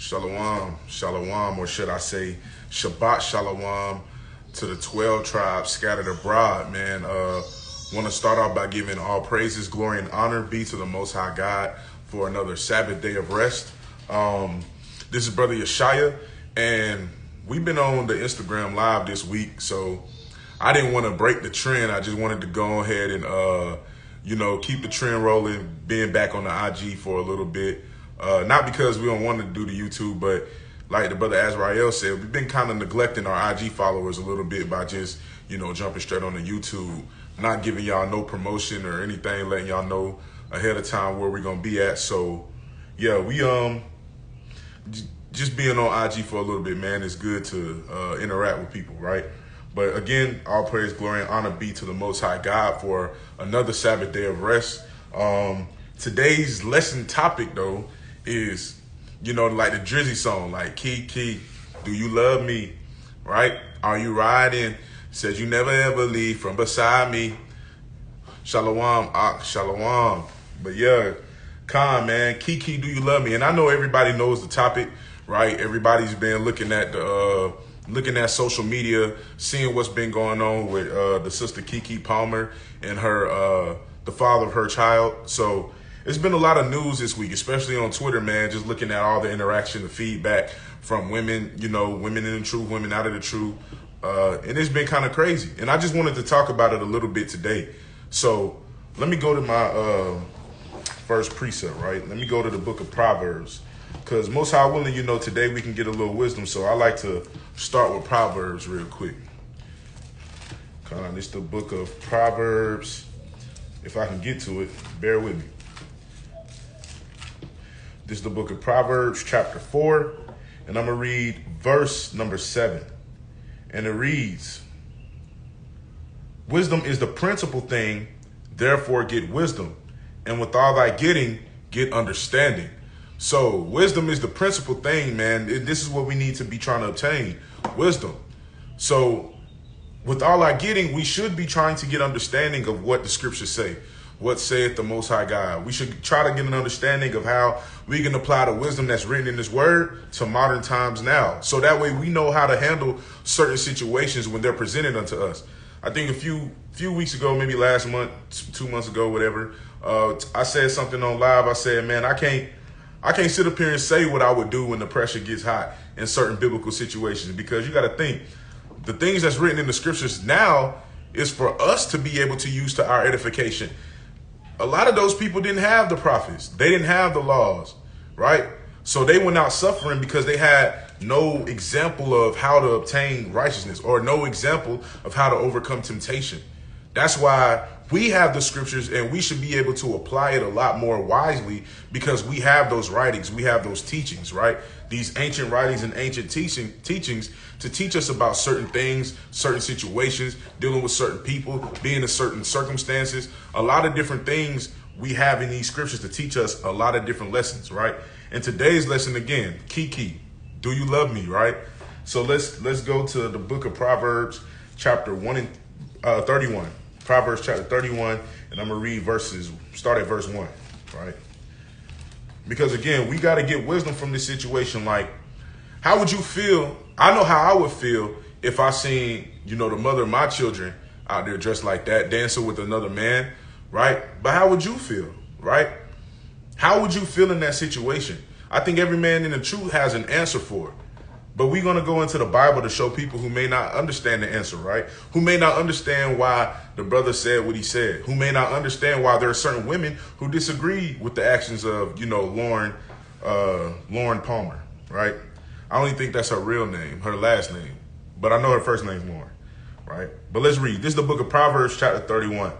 Shalom, shalom, or should I say Shabbat shalom to the 12 tribes scattered abroad, man. Want to start off by giving all praises, glory, and honor be to the Most High God for another Sabbath day of rest. This is Brother Yeshaya, and we've been on the Instagram Live this week, so I didn't want to break the trend. I just wanted to go ahead and, keep the trend rolling, being back on the IG for a little bit. Not because we don't want to do the YouTube, but like the brother Azrael said, we've been kind of neglecting our IG followers a little bit by just, jumping straight on the YouTube, not giving y'all no promotion or anything, letting y'all know ahead of time where we're going to be at. So, yeah, we just being on IG for a little bit, man, it's good to interact with people, right? But again, all praise, glory, and honor be to the Most High God for another Sabbath day of rest. Today's lesson topic, though, is, like the Drizzy song, like KEKE, do you love me, right? Are you riding? Said you never ever leave from beside me. Shalom, shalom. But yeah, Khan, man, KEKE, do you love me? And I know everybody knows the topic, right? Everybody's been looking at social media, seeing what's been going on with the sister KEKE Palmer and her the father of her child. So it's been a lot of news this week, especially on Twitter, man, just looking at all the interaction, the feedback from women, women in the truth, women out of the truth. And it's been kind of crazy. And I just wanted to talk about it a little bit today. So let me go to my first precept, right? Let me go to the book of Proverbs. Because most high willing, today we can get a little wisdom. So I like to start with Proverbs real quick. This is the book of Proverbs. If I can get to it, bear with me. This is the book of Proverbs, chapter 4, and I'm going to read verse number 7. And it reads, wisdom is the principal thing, therefore get wisdom, and with all thy getting, get understanding. So wisdom is the principal thing, man. This is what we need to be trying to obtain, wisdom. So with all our getting, we should be trying to get understanding of what the scriptures say. What saith the Most High God? We should try to get an understanding of how we can apply the wisdom that's written in this word to modern times now. So that way we know how to handle certain situations when they're presented unto us. I think a few weeks ago, maybe last month, 2 months ago, whatever, I said something on live. I said, man, I can't sit up here and say what I would do when the pressure gets hot in certain biblical situations, because you got to think the things that's written in the scriptures now is for us to be able to use to our edification. A lot of those people didn't have the prophets. They didn't have the laws, right? So they went out suffering because they had no example of how to obtain righteousness or no example of how to overcome temptation. That's why we have the scriptures, and we should be able to apply it a lot more wisely because we have those writings, we have those teachings, right? These ancient writings and ancient teachings to teach us about certain things, certain situations, dealing with certain people, being in certain circumstances. A lot of different things we have in these scriptures to teach us a lot of different lessons, right? And today's lesson, again, KEKE, do you love me, right? So let's go to the book of Proverbs, chapter 31. Proverbs chapter 31, and I'm going to read start at verse 1, right? Because, again, we got to get wisdom from this situation. Like, how would you feel? I know how I would feel if I seen, the mother of my children out there dressed like that, dancing with another man, right? But how would you feel, right? How would you feel in that situation? I think every man in the truth has an answer for it. But we're going to go into the Bible to show people who may not understand the answer, right? Who may not understand why the brother said what he said. Who may not understand why there are certain women who disagree with the actions of, Lauren Palmer, right? I don't even think that's her real name, her last name. But I know her first name's Lauren, right? But let's read. This is the book of Proverbs, chapter 31.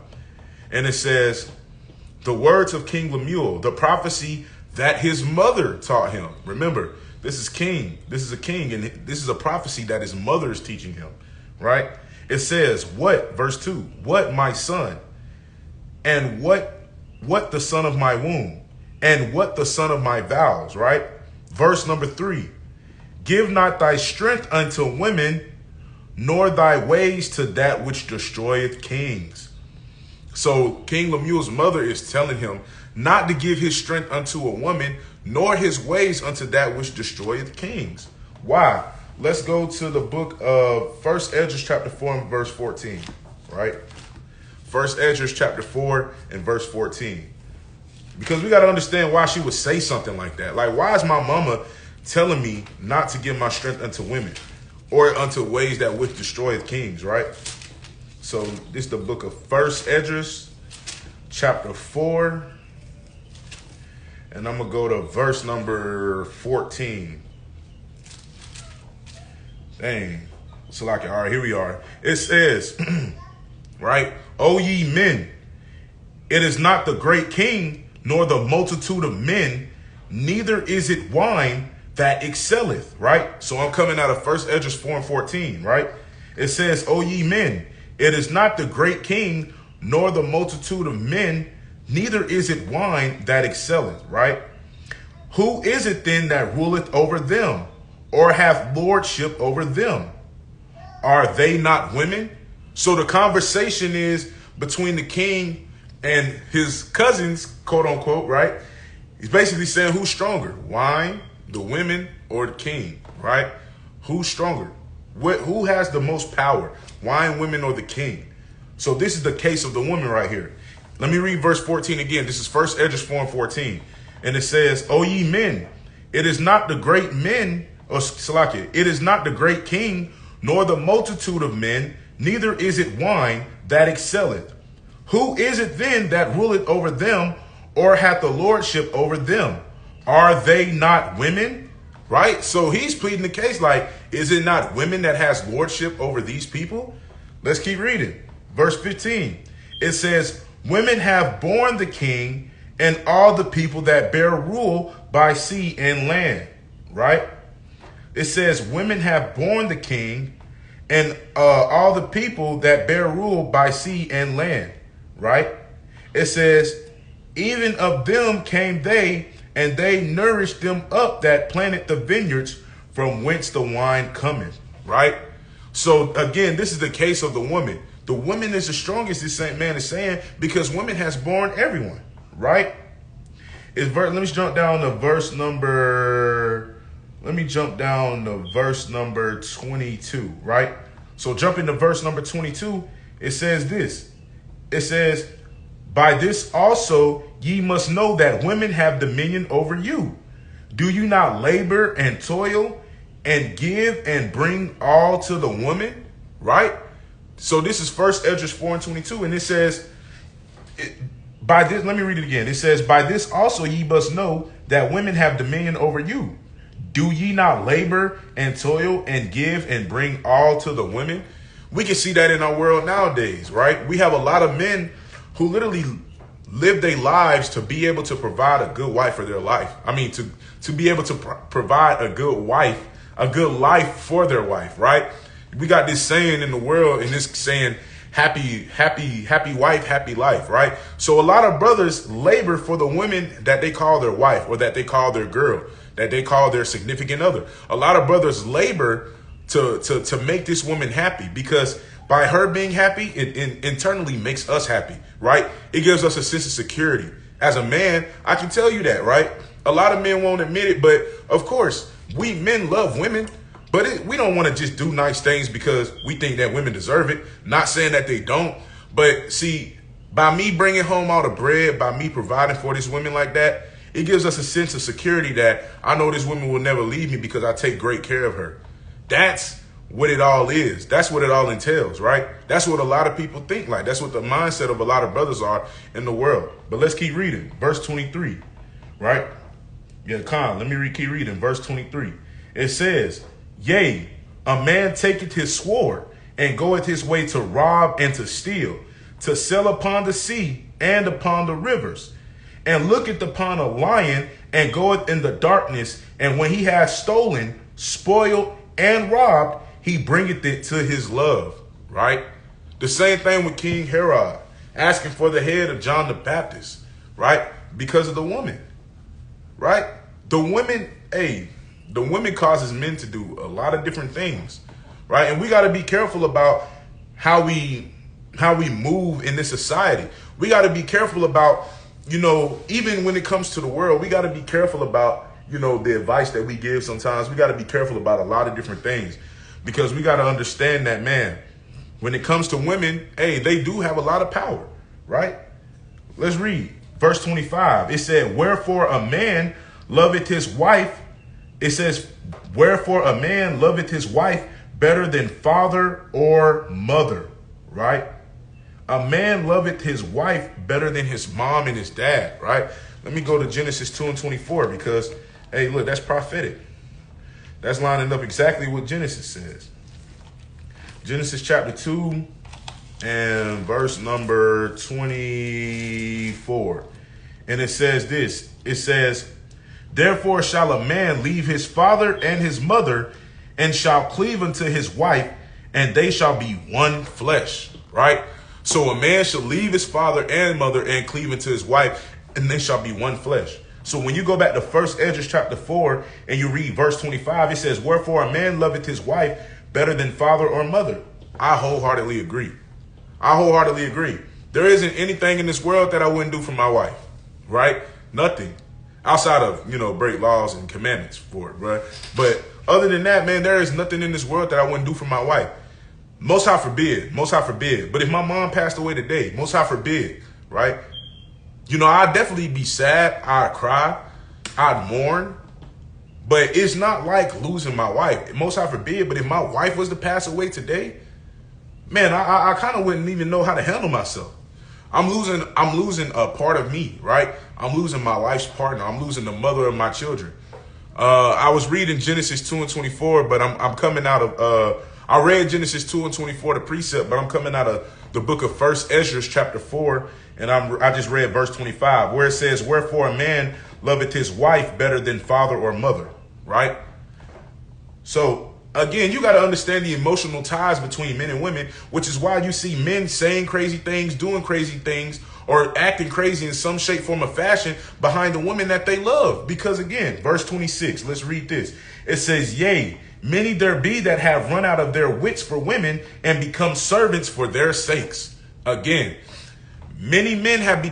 And it says, the words of King Lemuel, the prophecy that his mother taught him. Remember, this is king. This is a king, and this is a prophecy that his mother is teaching him, right? It says, what? Verse 2, what, my son? And what the son of my womb? And what the son of my vows, right? Verse number 3, give not thy strength unto women, nor thy ways to that which destroyeth kings. So King Lemuel's mother is telling him not to give his strength unto a woman, nor his ways unto that which destroyeth kings. Why? Let's go to the book of 1 Esdras chapter 4 and verse 14, right? 1 Esdras chapter 4 and verse 14. Because we got to understand why she would say something like that. Like, why is my mama telling me not to give my strength unto women or unto ways that which destroyeth kings, right? So this is the book of 1 Esdras chapter 4. And I'm going to go to verse number 14. Dang. So like, all right, here we are. It says, right? O ye men, it is not the great king, nor the multitude of men, neither is it wine that excelleth, right? So I'm coming out of 1 Esdras 4 and 14, right? It says, O ye men, it is not the great king, nor the multitude of men, neither is it wine that excelleth, right? Who is it then that ruleth over them, or hath lordship over them? Are they not women? So the conversation is between the king and his cousins, quote unquote, right? He's basically saying who's stronger, wine, the women, or the king, right? Who's stronger? Who has the most power, wine, women, or the king? So this is the case of the woman right here. Let me read verse 14 again. This is 1 Esdras 4 and 14. And it says, O ye men, it is not the great men, or Salakia, it is not the great king, nor the multitude of men, neither is it wine that excelleth. Who is it then that ruleth over them, or hath the lordship over them? Are they not women? Right? So he's pleading the case like, is it not women that has lordship over these people? Let's keep reading. Verse 15. It says, women have borne the king and all the people that bear rule by sea and land. Right? It says, women have borne the king and all the people that bear rule by sea and land. Right? It says, even of them came they, and they nourished them up that planted the vineyards from whence the wine cometh. Right? So again, this is the case of the woman. The woman is the strongest, this man is saying, because women has borne everyone. Right? Let me jump down to verse number 22, right? So jumping to verse number 22, it says this. It says, by this also ye must know that women have dominion over you. Do you not labor and toil and give and bring all to the woman? Right? So this is 1 Esdras 4 and 22. And it says, by this, let me read it again. It says, by this also ye must know that women have dominion over you. Do ye not labor and toil and give and bring all to the women? We can see that in our world nowadays, right? We have a lot of men who literally live their lives to be able to provide a good wife for their life. I mean, to be able to provide a good wife, a good life for their wife, right? We got this saying in the world, and this saying, happy wife, happy life, right? So a lot of brothers labor for the women that they call their wife, or that they call their girl, that they call their significant other. A lot of brothers labor to make this woman happy, because by her being happy, it internally makes us happy, right? It gives us a sense of security. As a man, I can tell you that, right? A lot of men won't admit it, but of course, we men love women. But we don't want to just do nice things because we think that women deserve it. Not saying that they don't. But see, by me bringing home all the bread, by me providing for these women like that, it gives us a sense of security that I know this woman will never leave me because I take great care of her. That's what it all is. That's what it all entails, right? That's what a lot of people think like. That's what the mindset of a lot of brothers are in the world. But let's keep reading. Verse 23, right? Yeah, let me keep reading. Verse 23. It says, yea, a man taketh his sword and goeth his way to rob and to steal, to sell upon the sea and upon the rivers, and looketh upon a lion and goeth in the darkness, and when he hath stolen, spoiled, and robbed, he bringeth it to his love, right? The same thing with King Herod, asking for the head of John the Baptist, right? Because of the woman, right? The women causes men to do a lot of different things, right? And we got to be careful about how we move in this society. We got to be careful about you know, even when it comes to the world, we got to be careful about, you know, the advice that we give sometimes. We got to be careful about a lot of different things because we got to understand that, man, when it comes to women, hey, they do have a lot of power, right? Let's read verse 25. It said, wherefore a man loveth his wife. It says, wherefore a man loveth his wife better than father or mother, right? A man loveth his wife better than his mom and his dad, right? Let me go to Genesis 2 and 24 because, hey, look, that's prophetic. That's lining up exactly what Genesis says. Genesis chapter 2 and verse number 24. And it says this. It says, therefore shall a man leave his father and his mother and shall cleave unto his wife, and they shall be one flesh, right? So a man shall leave his father and mother and cleave unto his wife, and they shall be one flesh. So when you go back to 1 Esdras chapter 4 and you read verse 25, it says, wherefore a man loveth his wife better than father or mother. I wholeheartedly agree. I wholeheartedly agree. There isn't anything in this world that I wouldn't do for my wife, right? Nothing. Outside of, you know, break laws and commandments for it, right? But other than that, man, there is nothing in this world that I wouldn't do for my wife. Most high forbid. Most high forbid. But if my mom passed away today, most high forbid, right? You know, I'd definitely be sad. I'd cry. I'd mourn. But it's not like losing my wife. Most high forbid. But if my wife was to pass away today, man, I kind of wouldn't even know how to handle myself. I'm losing a part of me, right? I'm losing my life's partner. I'm losing the mother of my children. I was reading Genesis 2 and 24, but I'm coming out of, I read Genesis 2 and 24, the precept, but I'm coming out of the book of 1 Esdras chapter 4, and I just read verse 25, where it says, wherefore a man loveth his wife better than father or mother, right? So again, you got to understand the emotional ties between men and women, which is why you see men saying crazy things, doing crazy things, or acting crazy in some shape, form, or fashion behind the woman that they love. Because again, verse 26, let's read this. It says, yea, many there be that have run out of their wits for women and become servants for their sakes. Again, many men have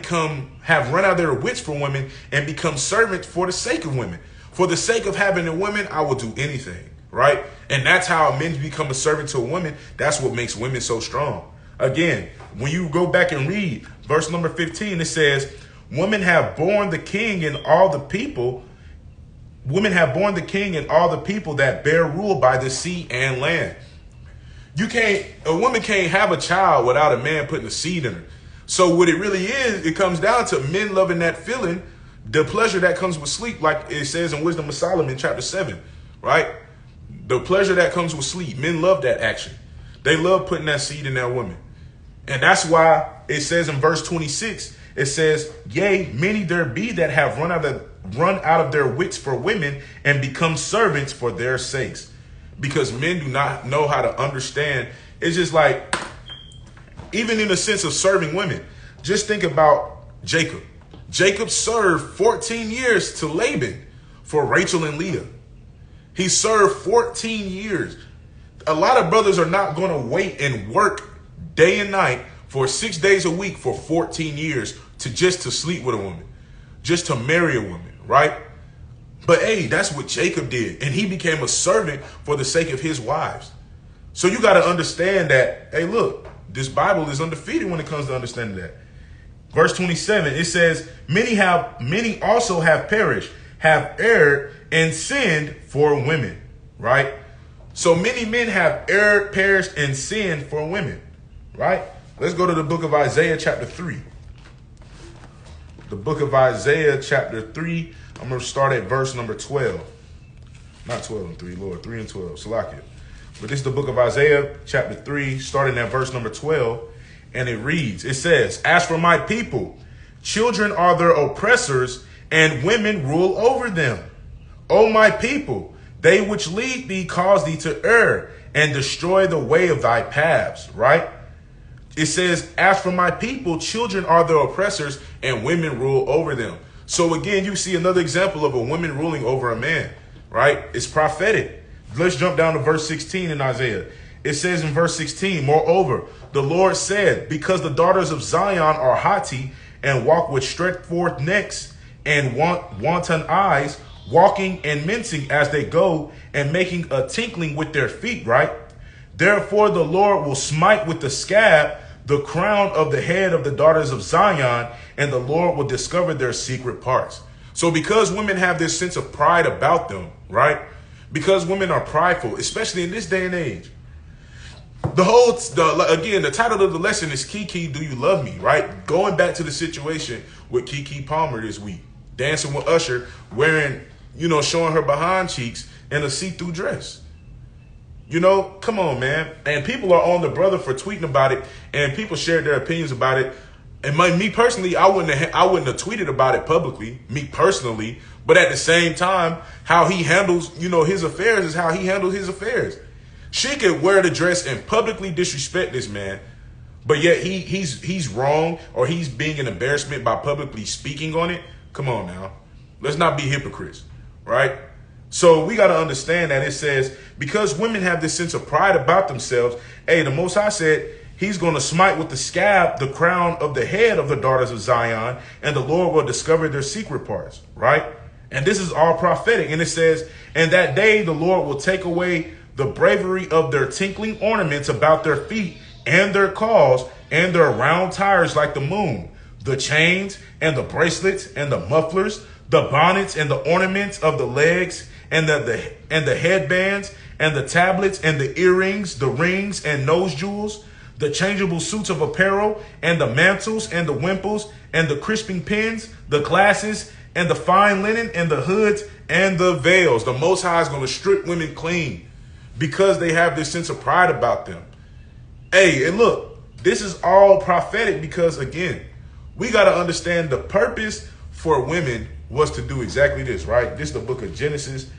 run out of their wits for women and become servants for the sake of women. For the sake of having a woman, I will do anything, right? And that's how men become a servant to a woman. That's what makes women so strong. Again, when you go back and read verse number 15, it says, women have borne the king and all the people. Women have borne the king and all the people that bear rule by the sea and land. A woman can't have a child without a man putting a seed in her. So what it really is, it comes down to men loving that feeling, the pleasure that comes with sleep, like it says in Wisdom of Solomon, chapter 7, right? The pleasure that comes with sleep. Men love that action. They love putting that seed in that woman. And that's why it says in verse 26, it says, yea, many there be that have run out of their wits for women and become servants for their sakes. Because men do not know how to understand. It's just like, even in the sense of serving women, just think about Jacob. Jacob served 14 years to Laban for Rachel and Leah. He served 14 years. A lot of brothers are not going to wait and work day and night for 6 days a week for 14 years to sleep with a woman, just to marry a woman, right? But hey, that's what Jacob did. And he became a servant for the sake of his wives. So you got to understand that, hey, look, this Bible is undefeated when it comes to understanding that. Verse 27, it says, many also have perished, have erred and sinned for women, right? So many men have erred, perished, and sinned for women, right? Let's go to the book of Isaiah chapter 3. The book of Isaiah chapter 3, I'm going to start at verse number 12. Not 12 and 3, Lord, 3 and 12, Salakia. But this is the book of Isaiah chapter 3, starting at verse number 12. And it reads, it says, as for my people, children are their oppressors, and women rule over them. O my people, they which lead thee cause thee to err, and destroy the way of thy paths, right? It says, as for my people, children are their oppressors, and women rule over them. So again, you see another example of a woman ruling over a man, right? It's prophetic. Let's jump down to verse 16 in Isaiah. It says in verse 16, moreover, the Lord said, because the daughters of Zion are haughty, and walk with stretched forth necks and wanton eyes, walking and mincing as they go, and making a tinkling with their feet, right? Therefore the Lord will smite with the scab the crown of the head of the daughters of Zion, and the Lord will discover their secret parts. So because women have this sense of pride about them, right? Because women are prideful, especially in this day and age. The title of the lesson is KEKE, Do You Love Me, right? Going back to the situation with KeKe Palmer this week, dancing with Usher, wearing, showing her behind cheeks and a see-through dress. Come on, man. And people are on the brother for tweeting about it, and people shared their opinions about it. And me personally, I wouldn't have tweeted about it publicly, me personally. But at the same time, how he handles, his affairs is how he handles his affairs. She could wear the dress and publicly disrespect this man, but yet he's wrong, or he's being an embarrassment by publicly speaking on it. Come on now. Let's not be hypocrites, right? So we got to understand that it says, because women have this sense of pride about themselves, the Most High said he's going to smite with the scab the crown of the head of the daughters of Zion, and the Lord will discover their secret parts, right? And this is all prophetic. And it says, and that day the Lord will take away the bravery of their tinkling ornaments about their feet, and their caws, and their round tires like the moon, the chains and the bracelets and the mufflers, the bonnets and the ornaments of the legs, and the headbands and the tablets and the earrings, the rings and nose jewels, the changeable suits of apparel, and the mantles and the wimples and the crisping pins, the glasses and the fine linen and the hoods and the veils. The Most High is going to strip women clean because they have this sense of pride about them. And look, this is all prophetic because, again, we got to understand the purpose for women was to do exactly this, right? This is the book of Genesis,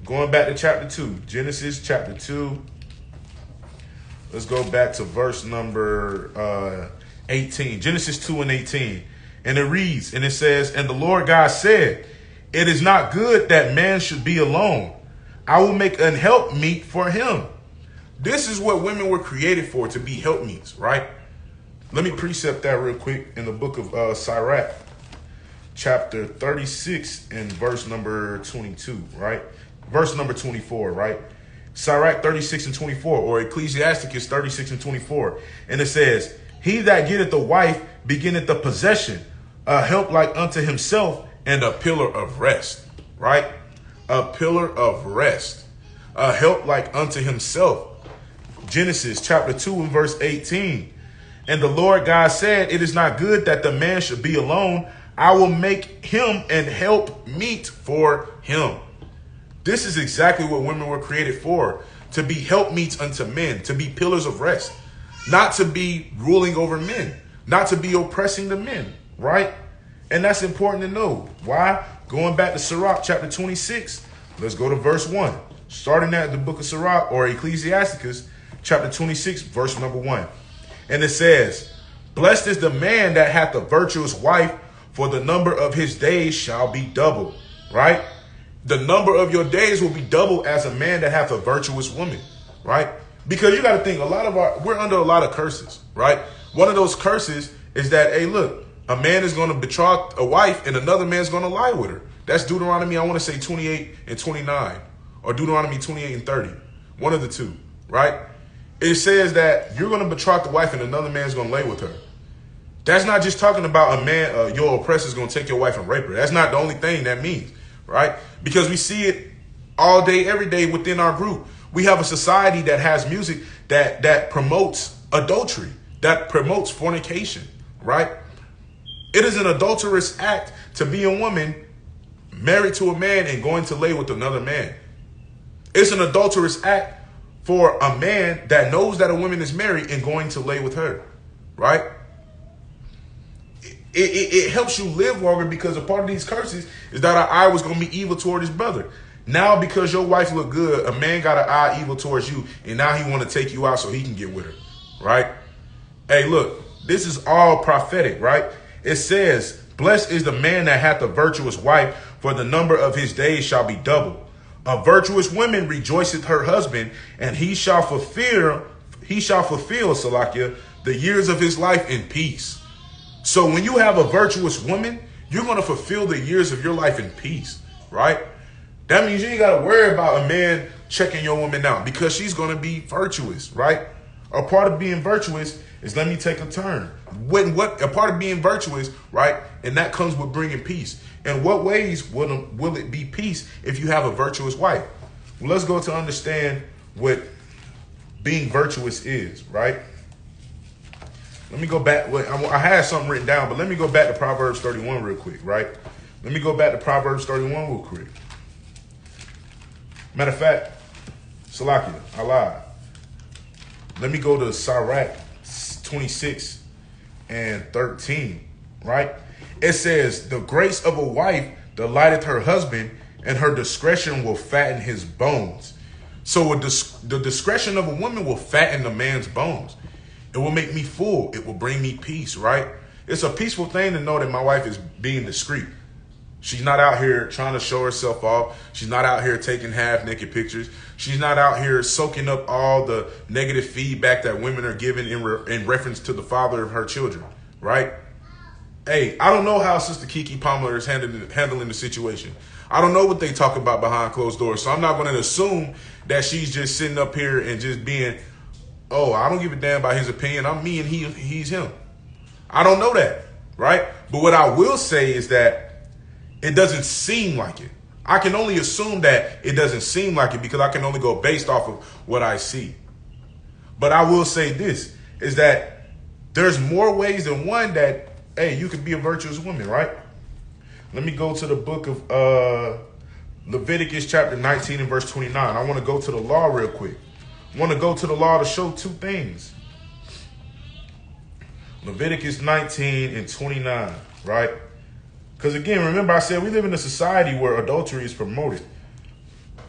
going back to chapter 2. Genesis chapter 2. Let's go back to verse number 18. Genesis 2 and 18. And it reads, and it says, and the Lord God said, it is not good that man should be alone. I will make an helpmeet for him. This is what women were created for, to be helpmeets, right? Let me precept that real quick in the book of Sirach, chapter 36 and verse number 22, right? Verse number 24, right? Sirach 36 and 24, or Ecclesiasticus 36 and 24. And it says, he that getteth a wife beginneth the possession, a help like unto himself, and a pillar of rest, right? A pillar of rest, a help like unto himself. Genesis chapter 2 and verse 18. And the Lord God said, it is not good that the man should be alone. I will make him an help meet for him. This is exactly what women were created for, to be helpmeets unto men, to be pillars of rest, not to be ruling over men, not to be oppressing the men, right? And that's important to know. Why? Going back to Sirach chapter 26, let's go to verse 1. Starting at the book of Sirach, or Ecclesiasticus chapter 26, verse number 1. And it says, blessed is the man that hath a virtuous wife, for the number of his days shall be doubled, right? The number of your days will be doubled as a man that hath a virtuous woman, right? Because you got to think, we're under a lot of curses, right? One of those curses is that, hey, look, a man is going to betroth a wife and another man's going to lie with her. That's Deuteronomy, I want to say 28 and 29, or Deuteronomy 28 and 30. One of the two, right? It says that you're going to betroth the wife and another man's going to lay with her. That's not just talking about a man, your oppressor's going to take your wife and rape her. That's not the only thing that means, right? Because we see it all day, every day within our group. We have a society that has music that promotes adultery, that promotes fornication, right? It is an adulterous act to be a woman married to a man and going to lay with another man. It's an adulterous act for a man that knows that a woman is married and going to lay with her, right? It helps you live longer, because a part of these curses is that our eye was going to be evil toward his brother. Now, because your wife look good, a man got an eye evil towards you, and now he want to take you out so he can get with her, right? Hey, look, this is all prophetic, right? It says, blessed is the man that hath a virtuous wife, for the number of his days shall be doubled. A virtuous woman rejoiceth her husband, and he shall fulfill, Salakia, the years of his life in peace. So when you have a virtuous woman, you're going to fulfill the years of your life in peace, right? That means you ain't got to worry about a man checking your woman out because she's going to be virtuous, right? A part of being virtuous is, let me take a turn. A part of being virtuous, right? And that comes with bringing peace. In what ways will it be peace if you have a virtuous wife? Well, let's go to understand what being virtuous is, right? Let me go back. I had something written down, but let me go back to Proverbs 31 real quick, right? Let me go back to Proverbs 31 real quick. Matter of fact, Salakia, I lied. Let me go to Sirach 26 and 13, right? It says, the grace of a wife delighteth her husband, and her discretion will fatten his bones. So the discretion of a woman will fatten a man's bones. It will make me full. It will bring me peace, right? It's a peaceful thing to know that my wife is being discreet. She's not out here trying to show herself off. She's not out here taking half-naked pictures. She's not out here soaking up all the negative feedback that women are giving in reference to the father of her children, right? Hey, I don't know how Sister KEKE Palmer is handling the situation. I don't know what they talk about behind closed doors, so I'm not going to assume that she's just sitting up here and just being, oh, I don't give a damn about his opinion. I'm me and he's him. I don't know that, right? But what I will say is that it doesn't seem like it. I can only assume that it doesn't seem like it because I can only go based off of what I see. But I will say this, is that there's more ways than one that, hey, you could be a virtuous woman, right? Let me go to the book of Leviticus chapter 19 and verse 29. I want to go to the law real quick. I want to go to the law to show two things. Leviticus 19 and 29, right? Because again, remember I said we live in a society where adultery is promoted.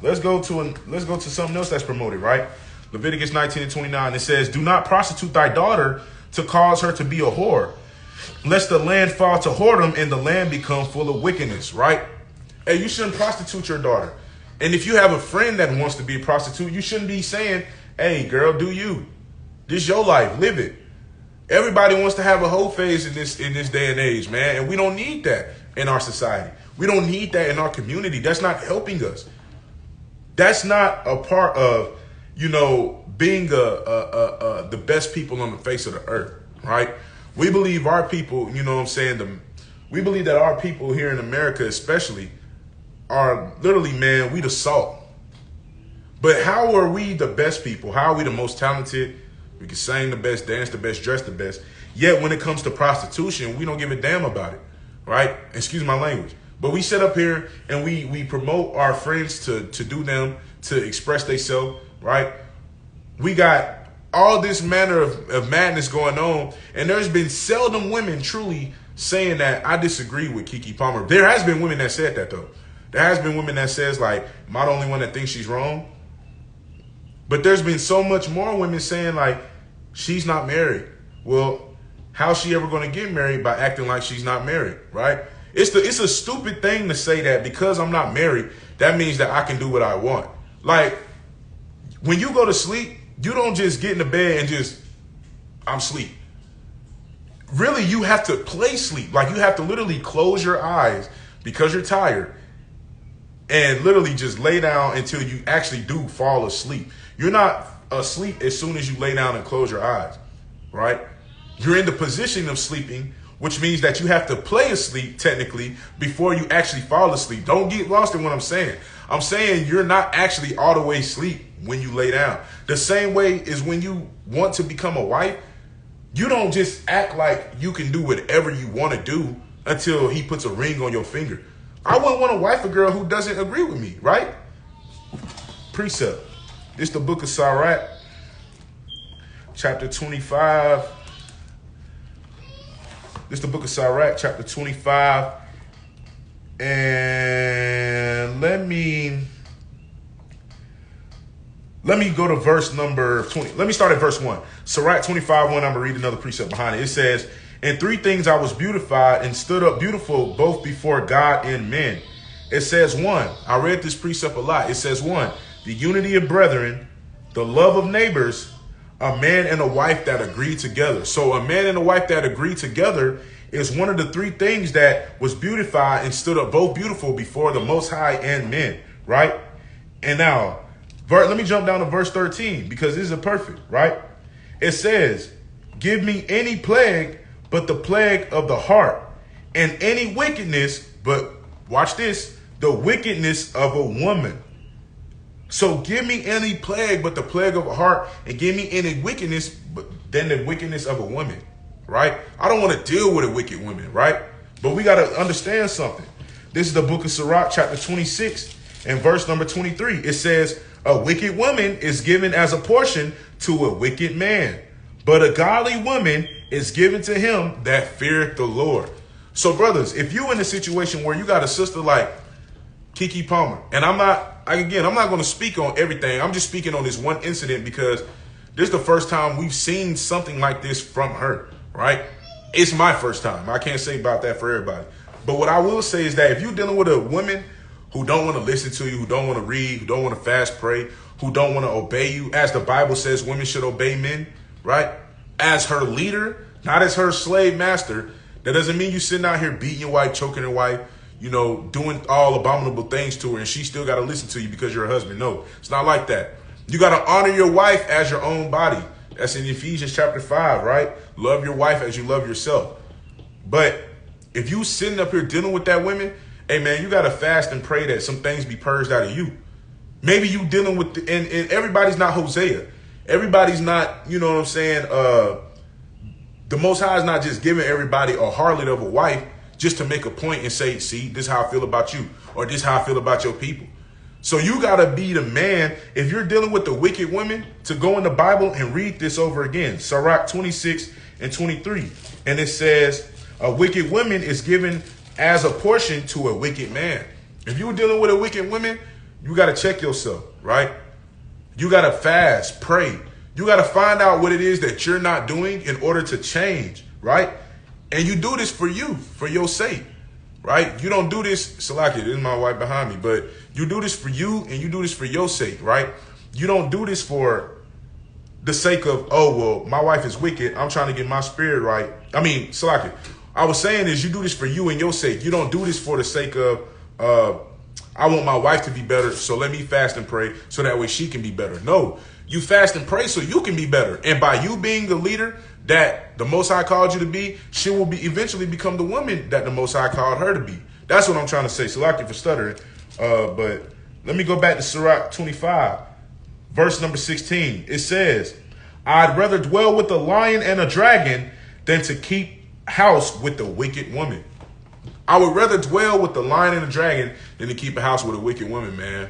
Let's go to something else that's promoted, right? Leviticus 19 and 29, it says, do not prostitute thy daughter to cause her to be a whore, lest the land fall to whoredom and the land become full of wickedness, right? Hey, you shouldn't prostitute your daughter. And if you have a friend that wants to be a prostitute, you shouldn't be saying, hey, girl, do you. This is your life. Live it. Everybody wants to have a whole phase in this day and age, man. And we don't need that in our society. We don't need that in our community. That's not helping us. That's not a part of, being the best people on the face of the earth, right? We believe our people, we believe that our people here in America especially are literally, man, we the salt. But how are we the best people? How are we the most talented? We can sing the best, dance the best, dress the best. Yet when it comes to prostitution, we don't give a damn about it, right? Excuse my language. But we sit up here and we promote our friends to do them, to express themselves, right? We got all this manner of madness going on, and there's been seldom women truly saying that I disagree with KEKE Palmer. There has been women that said that, though. There has been women that says, like, am I the only one that thinks she's wrong? But there's been so much more women saying, like, she's not married. Well, how's she ever going to get married? By acting like she's not married, right? It's a stupid thing to say that because I'm not married, that means that I can do what I want. Like, when you go to sleep, you don't just get in the bed and just, I'm asleep. Really, you have to play sleep. Like, you have to literally close your eyes because you're tired and literally just lay down until you actually do fall asleep. You're not asleep as soon as you lay down and close your eyes, right? You're in the position of sleeping, which means that you have to play asleep technically before you actually fall asleep. Don't get lost in what I'm saying. I'm saying you're not actually all the way asleep when you lay down. The same way is when you want to become a wife, you don't just act like you can do whatever you want to do until he puts a ring on your finger. I wouldn't want to wife a girl who doesn't agree with me, right? Precept. This is the book of Sirach, chapter 25. This is the book of Sirach, chapter 25. And let me go to verse number 20. Let me start at verse 1. Sirach 25:1. I'm going to read another precept behind it. It says, in three things I was beautified and stood up beautiful both before God and men. It says, 1, I read this precept a lot. It says, 1, the unity of brethren, the love of neighbors, a man and a wife that agree together. So a man and a wife that agree together is one of the three things that was beautified and stood up both beautiful before the Most High and men, right? And now, let me jump down to verse 13 because this is perfect, right? It says, give me any plague but the plague of the heart, and any wickedness, but watch this, the wickedness of a woman. So give me any plague but the plague of a heart, and give me any wickedness but than the wickedness of a woman, right? I don't want to deal with a wicked woman, right? But we got to understand something. This is the book of Sirach, chapter 26, and verse number 23. It says, a wicked woman is given as a portion to a wicked man, but a godly woman is given to him that feareth the Lord. So, brothers, if you in a situation where you got a sister like KEKE Palmer, and I'm not going to speak on everything. I'm just speaking on this one incident because this is the first time we've seen something like this from her, right? It's my first time. I can't say about that for everybody. But what I will say is that if you're dealing with a woman who don't want to listen to you, who don't want to read, who don't want to fast pray, who don't want to obey you, as the Bible says women should obey men, right? As her leader, not as her slave master. That doesn't mean you sitting out here beating your wife, choking your wife, you know, doing all abominable things to her, and she still got to listen to you because you're a husband. No, it's not like that. You got to honor your wife as your own body. That's in Ephesians chapter 5, right? Love your wife as you love yourself. But if you sitting up here dealing with that woman, hey, man, you got to fast and pray that some things be purged out of you. Maybe you dealing with, and everybody's not Hosea. Everybody's not, you know what I'm saying? The Most High is not just giving everybody a harlot of a wife just to make a point and say, see, this is how I feel about you, or this is how I feel about your people. So you got to be the man, if you're dealing with the wicked women, to go in the Bible and read this over again. Sirach 26 and 23. And it says, a wicked woman is given as a portion to a wicked man. If you're dealing with a wicked woman, you got to check yourself, right? You got to fast, pray. You got to find out what it is that you're not doing in order to change, right? And you do this for you, for your sake, right? You don't do this, Salaki, this is my wife behind me, but you do this for you and you do this for your sake, right? You don't do this for the sake of, oh, well, my wife is wicked, I'm trying to get my spirit right. I mean, Salaki, I was saying is you do this for you and your sake. You don't do this for the sake of, I want my wife to be better, so let me fast and pray so that way she can be better. No, you fast and pray so you can be better. And by you being the leader that the Most High called you to be, she will be eventually become the woman that the Most High called her to be. That's what I'm trying to say. Salaki for stuttering. But let me go back to Sirach 25, verse number 16. It says, I'd rather dwell with a lion and a dragon than to keep house with the wicked woman. I would rather dwell with the lion and the dragon than to keep a house with a wicked woman, man.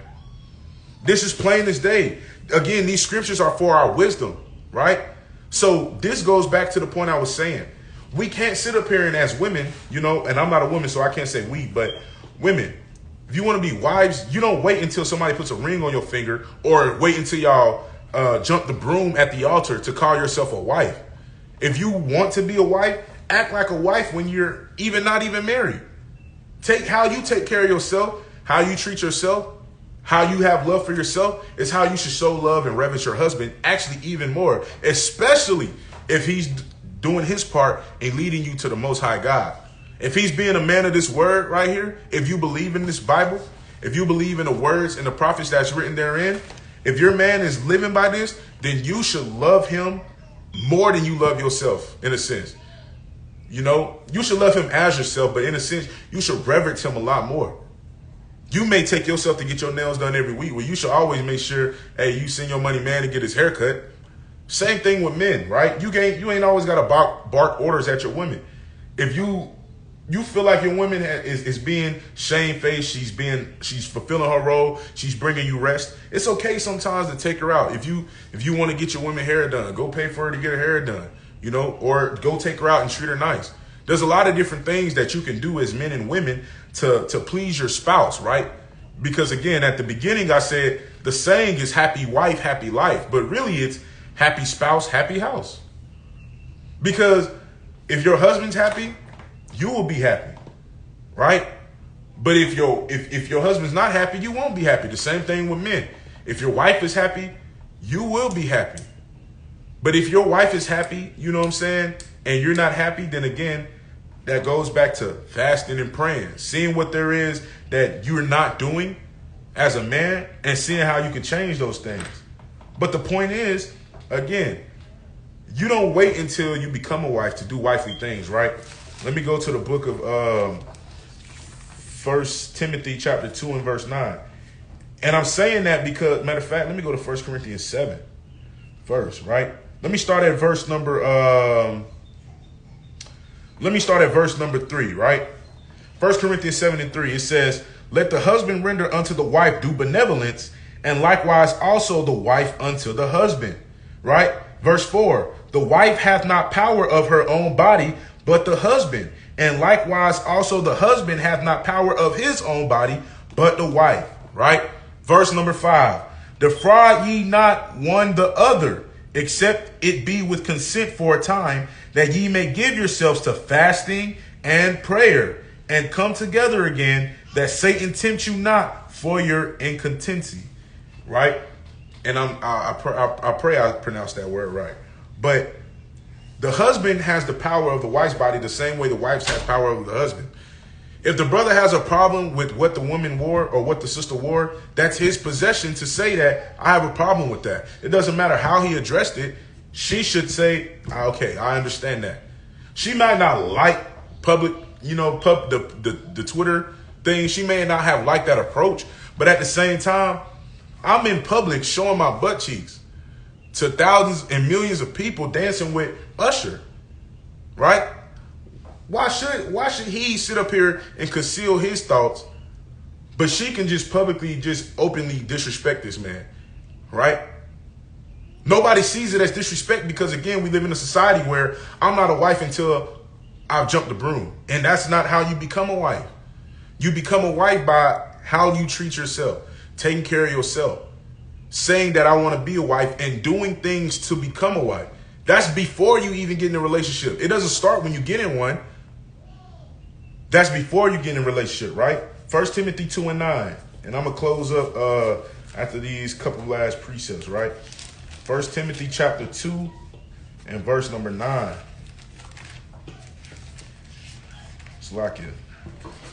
This is plain as day. Again, these scriptures are for our wisdom, right? So this goes back to the point I was saying. We can't sit up here and as women, you know, and I'm not a woman, so I can't say we, but women, if you want to be wives, you don't wait until somebody puts a ring on your finger or wait until y'all jump the broom at the altar to call yourself a wife. If you want to be a wife, act like a wife when you're not even married. Take how you take care of yourself, how you treat yourself, how you have love for yourself is how you should show love and reverence your husband, actually even more, especially if he's doing his part in leading you to the Most High God. If he's being a man of this word right here, if you believe in this Bible, if you believe in the words and the prophets that's written therein, if your man is living by this, then you should love him more than you love yourself, in a sense. You know, you should love him as yourself, but in a sense, you should reverence him a lot more. You may take yourself to get your nails done every week. Well, you should always make sure, hey, you send your money man to get his hair cut. Same thing with men, right? You ain't always got to bark orders at your women. If you feel like your woman is being shamefaced, she's fulfilling her role, she's bringing you rest, it's okay sometimes to take her out. If you want to get your woman hair done, go pay for her to get her hair done, you know, or go take her out and treat her nice. There's a lot of different things that you can do as men and women to please your spouse, right? Because again, at the beginning, I said the saying is happy wife, happy life, but really it's happy spouse, happy house. Because if your husband's happy, you will be happy, right? But if your husband's not happy, you won't be happy. The same thing with men. If your wife is happy, you will be happy. But if your wife is happy, you know what I'm saying, and you're not happy, then again, that goes back to fasting and praying, seeing what there is that you're not doing as a man and seeing how you can change those things. But the point is, again, you don't wait until you become a wife to do wifely things, right? Let me go to the book of 1 Timothy chapter 2 and verse 9. And I'm saying that because, matter of fact, let me go to 1 Corinthians 7 first, right? Let me start at verse number 3, right? 1 Corinthians 7 and 3, it says, let the husband render unto the wife due benevolence, and likewise also the wife unto the husband, right? Verse 4, the wife hath not power of her own body, but the husband. And likewise also the husband hath not power of his own body, but the wife, right? Verse number 5, defraud ye not one the other, except it be with consent for a time, that ye may give yourselves to fasting and prayer, and come together again, that Satan tempt you not for your incontinency, right? And I pray I pronounced that word right. But the husband has the power of the wife's body the same way the wife has power over the husband. If the brother has a problem with what the woman wore or what the sister wore, that's his possession to say that I have a problem with that. It doesn't matter how he addressed it. She should say, okay, I understand that. She might not like public, the Twitter thing. She may not have liked that approach, but at the same time, I'm in public showing my butt cheeks to thousands and millions of people dancing with Usher, right? Why should he sit up here and conceal his thoughts, but she can just publicly, just openly disrespect this man, right? Nobody sees it as disrespect because, again, we live in a society where I'm not a wife until I've jumped the broom. And that's not how you become a wife. You become a wife by how you treat yourself, taking care of yourself, saying that I want to be a wife and doing things to become a wife. That's before you even get in a relationship. It doesn't start when you get in one. That's before you get in a relationship, right? 1 Timothy 2 and 9. And I'm going to close up after these couple last precepts, right? 1 Timothy chapter 2 and verse number 9. Slakia.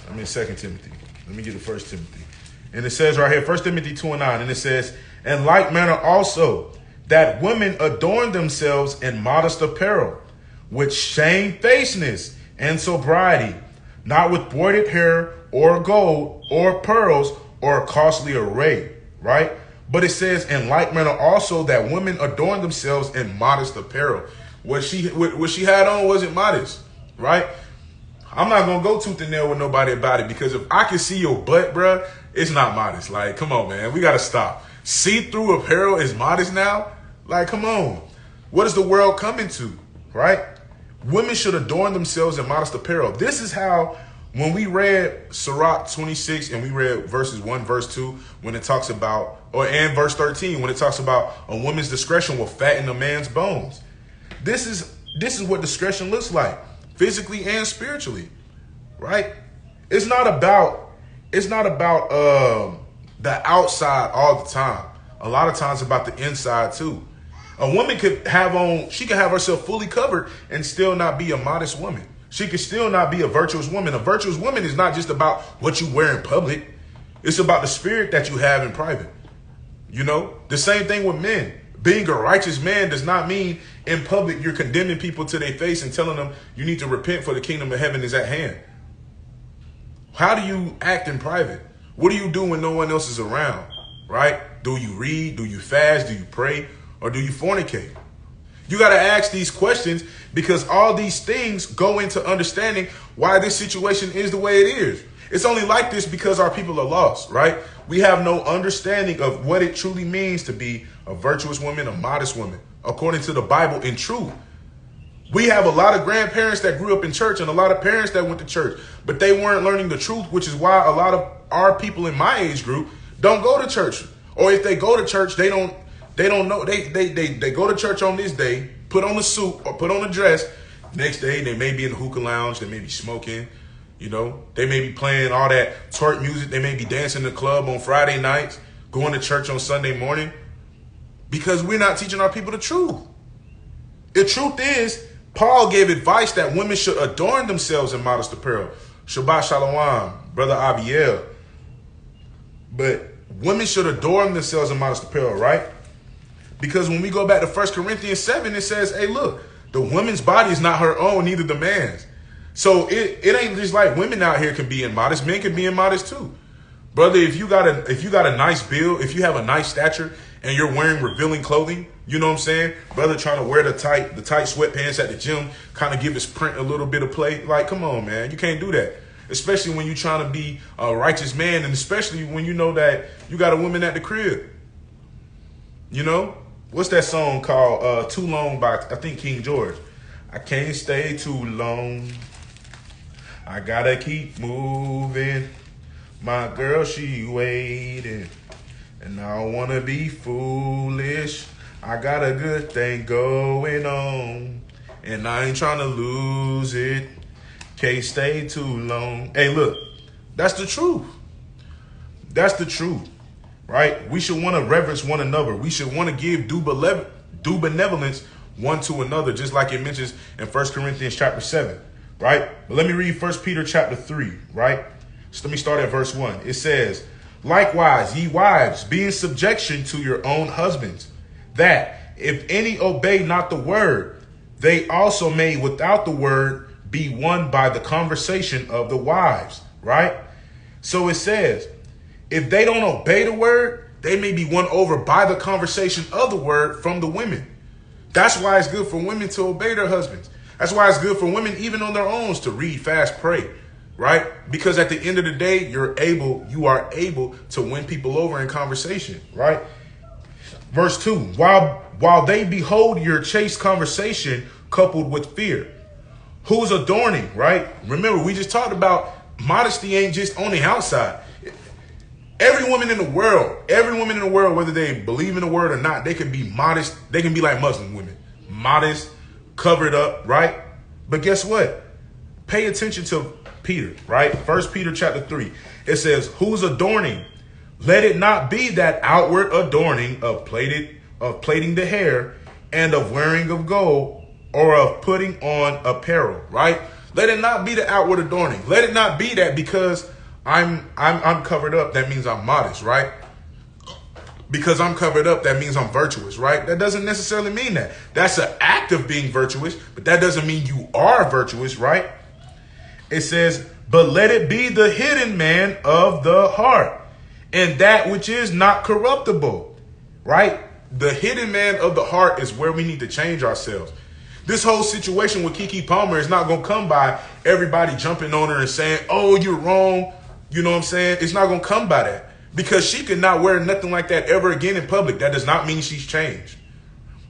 I'm in 2 Timothy. Let me get to 1 Timothy. And it says right here, 1 Timothy 2 and 9. And it says, in like manner also, that women adorn themselves in modest apparel, with shamefacedness and sobriety, not with braided hair or gold or pearls or costly array, right? But it says in like manner also that women adorn themselves in modest apparel. What she had on wasn't modest, right? I'm not going to go tooth and nail with nobody about it, because if I can see your butt, bruh, it's not modest. Like, come on, man. We got to stop. See-through apparel is modest now? Like, come on. What is the world coming to, right? Women should adorn themselves in modest apparel. This is how, when we read Sirach 26 and we read verses 1, verse 2, when it talks about, and verse 13, when it talks about a woman's discretion will fatten a man's bones. This is what discretion looks like, physically and spiritually, right? It's not about the outside all the time. A lot of times about the inside too. A woman could have herself fully covered and still not be a modest woman. She could still not be a virtuous woman. A virtuous woman is not just about what you wear in public. It's about the spirit that you have in private. The same thing with men. Being a righteous man does not mean in public you're condemning people to their face and telling them you need to repent for the kingdom of heaven is at hand. How do you act in private? What do you do when no one else is around, right? Do you read? Do you fast? Do you pray? Or do you fornicate? You got to ask these questions, because all these things go into understanding why this situation is the way it is. It's only like this because our people are lost, right? We have no understanding of what it truly means to be a virtuous woman, a modest woman, according to the Bible in truth. We have a lot of grandparents that grew up in church and a lot of parents that went to church, but they weren't learning the truth, which is why a lot of our people in my age group don't go to church. Or if they go to church, they don't know. They go to church on this day, put on a suit or put on a dress. Next day, they may be in the hookah lounge. They may be smoking. They may be playing all that twerk music. They may be dancing in the club on Friday nights, going to church on Sunday morning, because we're not teaching our people the truth. The truth is, Paul gave advice that women should adorn themselves in modest apparel. Shabbat Shalom, Brother Abiel. But women should adorn themselves in modest apparel, right? Because when we go back to 1 Corinthians 7, it says, hey, look, the woman's body is not her own, neither the man's. So it ain't just like women out here can be immodest. Men can be immodest too. Brother, if you got a nice build, if you have a nice stature and you're wearing revealing clothing, you know what I'm saying? Brother trying to wear the tight sweatpants at the gym, kind of give his print a little bit of play. Like, come on, man. You can't do that. Especially when you're trying to be a righteous man, and especially when you know that you got a woman at the crib. You know? What's that song called? Too Long by, I think, King George. I can't stay too long. I gotta keep moving. My girl, she waiting. And I don't wanna be foolish. I got a good thing going on. And I ain't trying to lose it. Can't stay too long. Hey, look, that's the truth. That's the truth, right? We should want to reverence one another. We should want to give due benevolence one to another, just like it mentions in 1 Corinthians chapter 7, right? But let me read 1 Peter chapter 3, right? So let me start at verse 1. It says, likewise, ye wives, be in subjection to your own husbands, that if any obey not the word, they also may without the word be won by the conversation of the wives, right? So it says, if they don't obey the word, they may be won over by the conversation of the word from the women. That's why it's good for women to obey their husbands. That's why it's good for women, even on their own, to read, fast, pray, right? Because at the end of the day, you are able to win people over in conversation, right? Verse 2, while they behold your chaste conversation coupled with fear. Who's adorning, right? Remember, we just talked about modesty ain't just on the outside. Every woman in the world, whether they believe in the word or not, they can be modest. They can be like Muslim women, modest, covered up, right? But guess what? Pay attention to Peter, right? 1 Peter chapter 3. It says, who's adorning? Let it not be that outward adorning of plaiting the hair and of wearing of gold, or of putting on apparel, right? Let it not be the outward adorning. Let it not be that because I'm covered up, that means I'm modest, right? Because I'm covered up, that means I'm virtuous, right? That doesn't necessarily mean that. That's an act of being virtuous, but that doesn't mean you are virtuous, right? It says, but let it be the hidden man of the heart, and that which is not corruptible, right? The hidden man of the heart is where we need to change ourselves. This whole situation with KEKE Palmer is not going to come by everybody jumping on her and saying, oh, you're wrong. You know what I'm saying? It's not going to come by that, because she could not wear nothing like that ever again in public. That does not mean she's changed.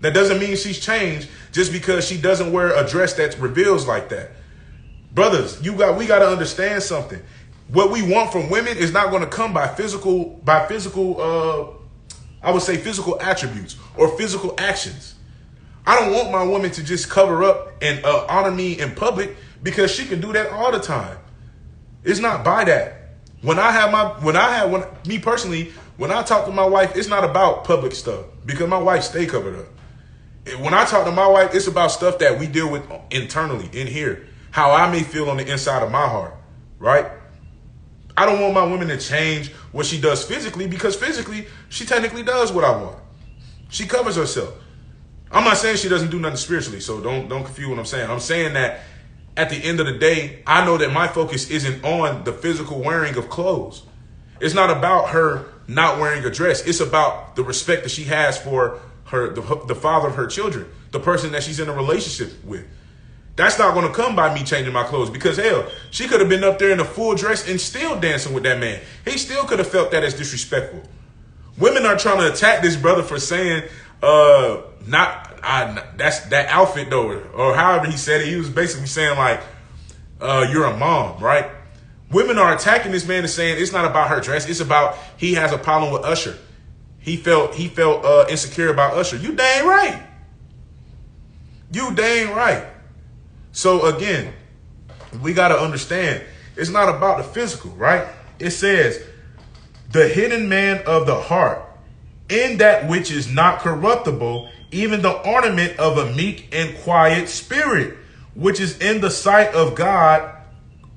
That doesn't mean she's changed just because she doesn't wear a dress that reveals like that. Brothers, we got to understand something. What we want from women is not going to come by physical attributes or physical actions. I don't want my woman to just cover up and honor me in public, because she can do that all the time. It's not by that. When I talk to my wife, it's not about public stuff, because my wife stay covered up. When I talk to my wife, it's about stuff that we deal with internally in here, how I may feel on the inside of my heart, right? I don't want my woman to change what she does physically, because physically she technically does what I want. She covers herself. I'm not saying she doesn't do nothing spiritually, so don't confuse what I'm saying. I'm saying that at the end of the day, I know that my focus isn't on the physical wearing of clothes. It's not about her not wearing a dress. It's about the respect that she has for the father of her children, the person that she's in a relationship with. That's not going to come by me changing my clothes, because hell, she could have been up there in a full dress and still dancing with that man. He still could have felt that as disrespectful. Women are trying to attack this brother for saying, that's that outfit though, or however he said it. He was basically saying like, you're a mom, right? Women are attacking this man and saying it's not about her dress. It's about he has a problem with Usher. He felt insecure about Usher. You dang right. You dang right. So again, we got to understand it's not about the physical, right? It says the hidden man of the heart, in that which is not corruptible, even the ornament of a meek and quiet spirit, which is in the sight of God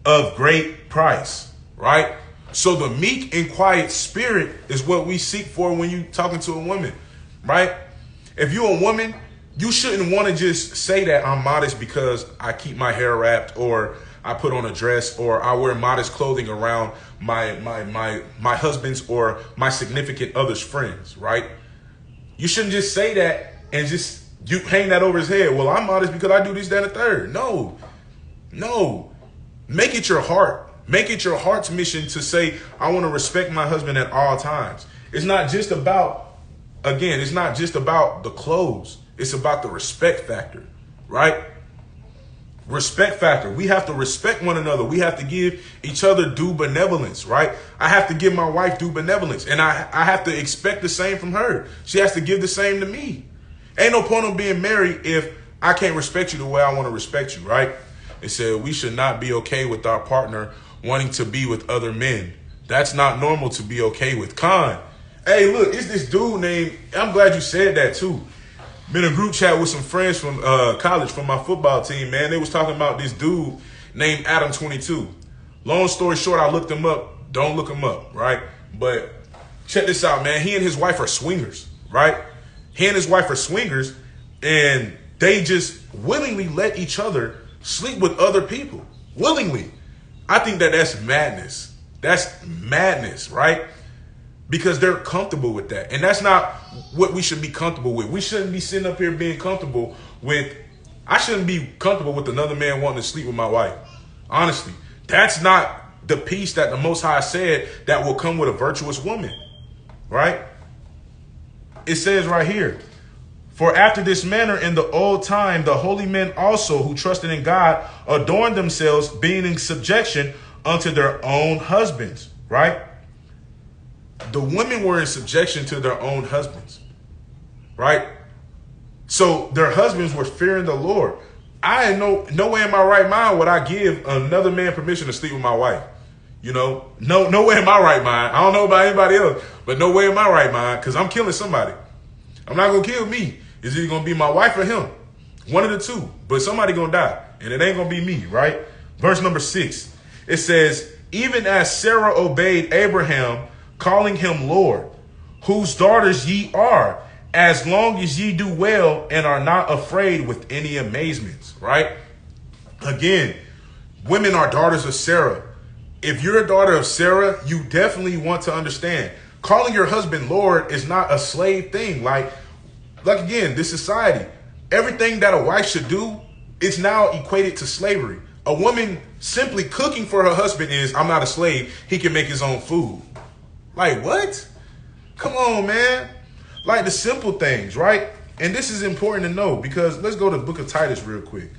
of great price, right? So the meek and quiet spirit is what we seek for when you talking to a woman, right? If you're a woman, you shouldn't want to just say that I'm modest because I keep my hair wrapped, or I put on a dress, or I wear modest clothing around my husband's or my significant other's friends, right? You shouldn't just say that and just you hang that over his head. Well, I'm modest because I do this, that, and the third. No. Make it your heart. Make it your heart's mission to say, I want to respect my husband at all times. It's not just about, again, it's not just about the clothes. It's about the respect factor, right? Respect factor. We have to respect one another. We have to give each other due benevolence, right? I have to give my wife due benevolence, and I have to expect the same from her. She has to give the same to me. Ain't no point in being married if I can't respect you the way I want to respect you, right? It said we should not be okay with our partner wanting to be with other men. That's not normal to be okay with. Khan, hey, look, it's this dude named, I'm glad you said that too. Been in a group chat with some friends from college from my football team, man. They was talking about this dude named Adam 22. Long story short, I looked him up. Don't look him up, right? But check this out, man. He and his wife are swingers, right? He and his wife are swingers, and they just willingly let each other sleep with other people. Willingly. I think that's madness. That's madness, right? Because they're comfortable with that. And that's not what we should be comfortable with. We shouldn't be sitting up here being comfortable with, I shouldn't be comfortable with another man wanting to sleep with my wife. Honestly, that's not the peace that the Most High said that will come with a virtuous woman, right? It says right here, for after this manner in the old time, the holy men also who trusted in God adorned themselves, being in subjection unto their own husbands, right? The women were in subjection to their own husbands, right? So their husbands were fearing the Lord. I ain't no way in my right mind would I give another man permission to sleep with my wife. You know, no way in my right mind. I don't know about anybody else, but no way in my right mind, because I'm killing somebody. I'm not going to kill me. It's either going to be my wife or him. One of the two. But somebody going to die. And it ain't going to be me, right? Verse number 6. It says, even as Sarah obeyed Abraham, calling him Lord, whose daughters ye are, as long as ye do well and are not afraid with any amazements, right? Again, women are daughters of Sarah. If you're a daughter of Sarah, you definitely want to understand. Calling your husband Lord is not a slave thing. Like again, this society, everything that a wife should do is now equated to slavery. A woman simply cooking for her husband is, I'm not a slave. He can make his own food. Like what? Come on, man. Like the simple things, right? And this is important to know because let's go to the book of Titus real quick.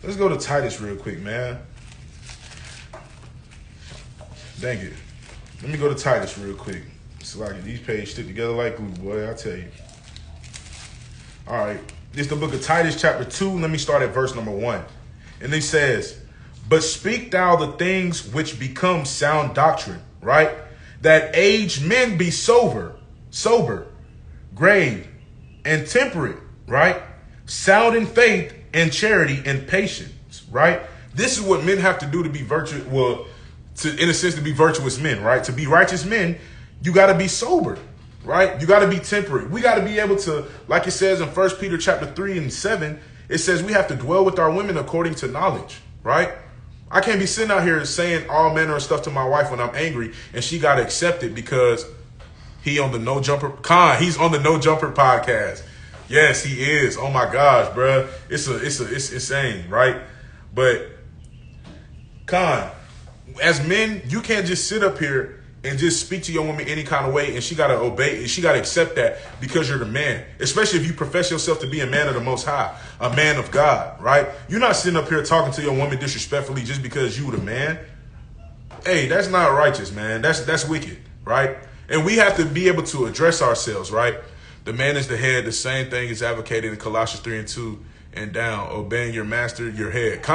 Let's go to Titus real quick, man. Dang it. Let me go to Titus real quick. It's like these pages stick together like glue, boy, I tell you. All right. This is the book of Titus chapter 2. Let me start at verse number 1. And it says, but speak thou the things which become sound doctrine, right? That aged men be sober, grave, and temperate, right? Sound in faith and charity and patience, right? This is what men have to do to be virtuous, well, in a sense, to be virtuous men, right? To be righteous men, you got to be sober, right? You got to be temperate. We got to be able to, like it says in 1 Peter chapter 3 and 7, it says we have to dwell with our women according to knowledge, right? I can't be sitting out here saying all manner of stuff to my wife when I'm angry and she got to accept it because he's on the No Jumper podcast. Yes, he is. Oh my gosh, bro. It's insane, right? But as men, you can't just sit up here and just speak to your woman any kind of way and she got to obey. She got to accept that because you're the man, especially if you profess yourself to be a man of the Most High, a man of God, right? You're not sitting up here talking to your woman disrespectfully just because you the man. Hey, that's not righteous, man. That's wicked, right? And we have to be able to address ourselves, right? The man is the head. The same thing is advocated in Colossians 3 and 2 and down. Obeying your master, your head.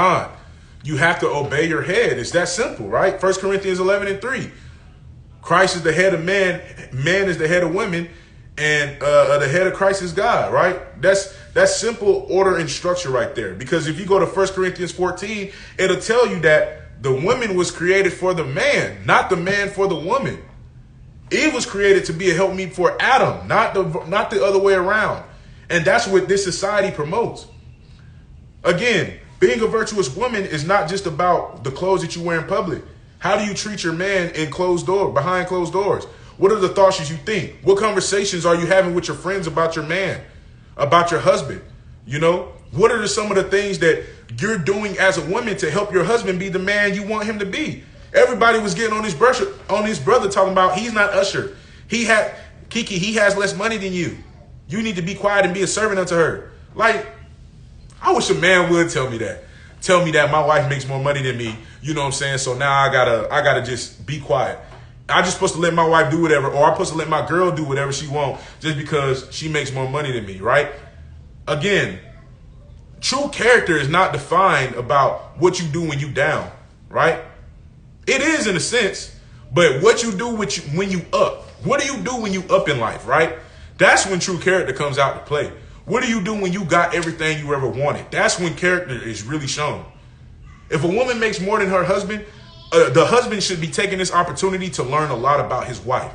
You have to obey your head. It's that simple, right? 1 Corinthians 11 and 3. Christ is the head of man. Man is the head of women. and the head of Christ is God, right? That's simple order and structure right there. Because if you go to 1 Corinthians 14, it'll tell you that the woman was created for the man, not the man for the woman. Eve was created to be a helpmeet for Adam, not the other way around. And that's what this society promotes. Again, being a virtuous woman is not just about the clothes that you wear in public. How do you treat your man behind closed doors? What are the thoughts that you think? What conversations are you having with your friends about your man, about your husband? You know, what are some of the things that you're doing as a woman to help your husband be the man you want him to be? Everybody was getting on his brother talking about he's not Usher. KEKE, he has less money than you. You need to be quiet and be a servant unto her. Like, I wish a man would tell me that. Tell me that my wife makes more money than me. You know what I'm saying? So now I gotta just be quiet. I just supposed to let my wife do whatever, or I'm supposed to let my girl do whatever she wants just because she makes more money than me, right? Again, true character is not defined about what you do when you down, right? It is in a sense, but what you do when you up. What do you do when you up in life, right? That's when true character comes out to play. What do you do when you got everything you ever wanted? That's when character is really shown. If a woman makes more than her husband, the husband should be taking this opportunity to learn a lot about his wife.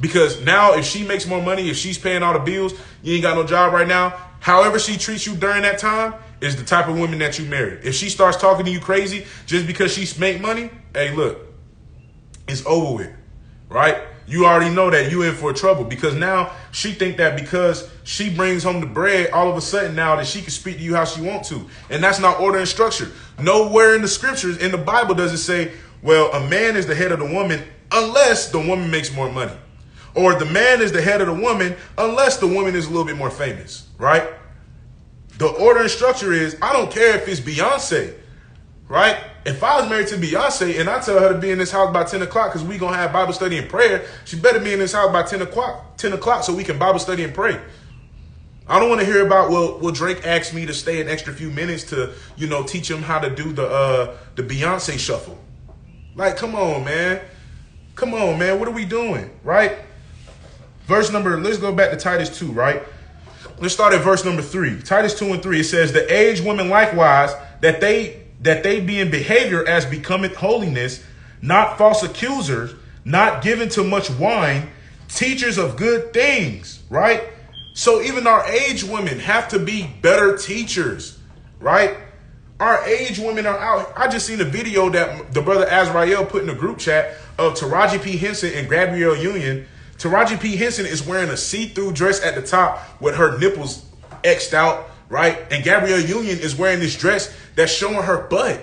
Because now if she makes more money, if she's paying all the bills, you ain't got no job right now, however she treats you during that time is the type of woman that you marry. If she starts talking to you crazy just because she make money, hey, look, it's over with, right? You already know that you in for trouble because now she think that because she brings home the bread, all of a sudden now that she can speak to you how she wants to. And that's not order and structure. Nowhere in the scriptures, in the Bible, does it say, well, a man is the head of the woman unless the woman makes more money. Or the man is the head of the woman unless the woman is a little bit more famous, right? The order and structure is, I don't care if it's Beyonce, right? If I was married to Beyonce and I tell her to be in this house by 10 o'clock because we're going to have Bible study and prayer, she better be in this house by 10 o'clock so we can Bible study and pray. I don't want to hear about, well, Drake asked me to stay an extra few minutes to, teach him how to do the Beyonce shuffle. Like, come on, man. Come on, man. What are we doing, right? Let's go back to Titus 2, right? Let's start at verse number 3. Titus 2 and 3, it says, the aged women likewise, that they be in behavior as becometh holiness, not false accusers, not given to much wine, teachers of good things, right? So even our aged women have to be better teachers, right? Our aged women are out. I just seen a video that the brother Azrael put in the group chat of Taraji P. Henson and Gabrielle Union. Taraji P. Henson is wearing a see-through dress at the top with her nipples X'd out, right? And Gabrielle Union is wearing this dress that's showing her butt.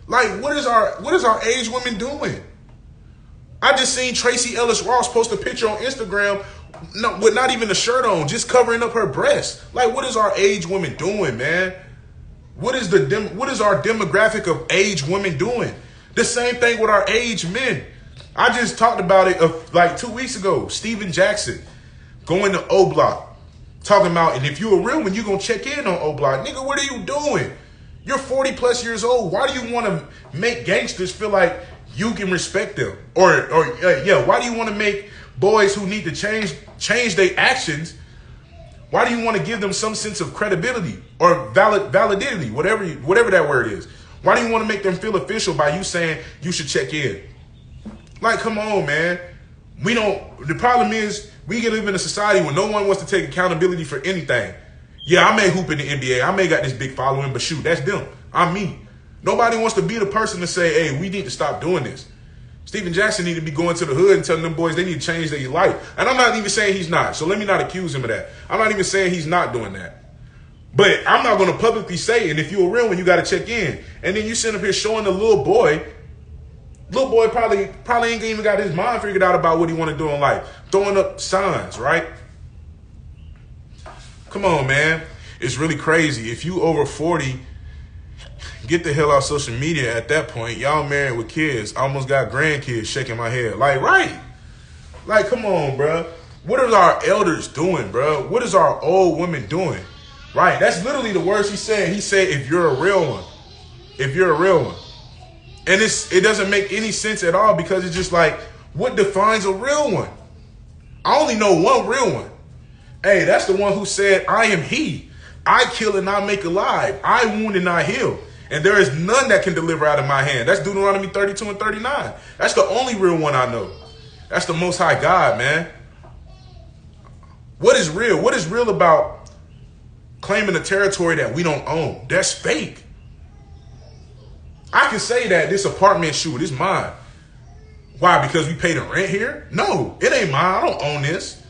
Like, what is our aged women doing? I just seen Tracy Ellis Ross post a picture on Instagram with not even a shirt on, just covering up her breasts. Like, what is our aged women doing, man? What is our demographic of aged women doing? The same thing with our aged men. I just talked about it like 2 weeks ago. Steven Jackson going to O Block, talking about, and if you're a real one, you're going to check in on O Block. Nigga, what are you doing? You're 40 plus years old. Why do you want to make gangsters feel like you can respect them? Why do you want to make boys who need to change their actions? Why do you want to give them some sense of credibility or validity, whatever that word is? Why do you want to make them feel official by you saying you should check in? Like, come on, man. The problem is we can live in a society where no one wants to take accountability for anything. Yeah, I may hoop in the NBA. I may got this big following, but shoot, that's them. I'm me. Nobody wants to be the person to say, hey, we need to stop doing this. Steven Jackson need to be going to the hood and telling them boys they need to change their life. And I'm not even saying he's not. So let me not accuse him of that. I'm not even saying he's not doing that. But I'm not going to publicly say, and if you're a real one, you got to check in. And then you sit up here showing the little boy probably ain't even got his mind figured out about what he want to do in life. Throwing up signs, right? Come on, man. It's really crazy. If you over 40, get the hell out of social media at that point. Y'all married with kids. I almost got grandkids shaking my head. Like, right. Like, come on, bro. What are our elders doing, bro? What is our old women doing? Right. That's literally the words he said. He said, if you're a real one. If you're a real one. And it doesn't make any sense at all because it's just like, what defines a real one? I only know one real one. Hey, that's the one who said, I am he. I kill and I make alive. I wound and I heal. And there is none that can deliver out of my hand. That's Deuteronomy 32 and 39. That's the only real one I know. That's the Most High God, man. What is real? What is real about claiming a territory that we don't own? That's fake. I can say that this apartment, shoot, it's mine. Why? Because we pay the rent here? No, it ain't mine. I don't own this.